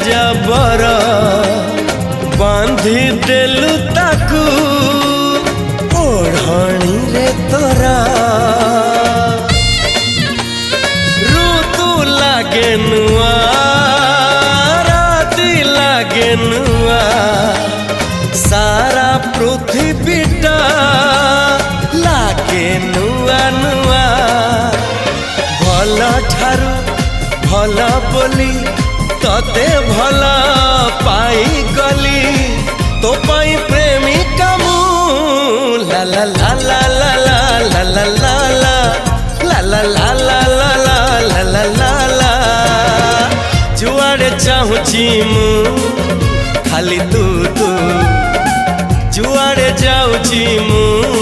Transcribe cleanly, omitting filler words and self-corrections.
जबर बांधी देलु ताकू ओढ़णी रे तोरा ऋतु लागे नुआ राति लागे नुआ सारा पृथ्वीटा लागे नुआ नुआ भल ठारू भल बोली तते भल पाई गली तो पाई प्रेमिका मु ला ला ला ला ला ला ला ला ला ला ला ला ला ला ला ला ला जुआड़े चाहूची मु खाली तू तू जुआड़े जाऊची मु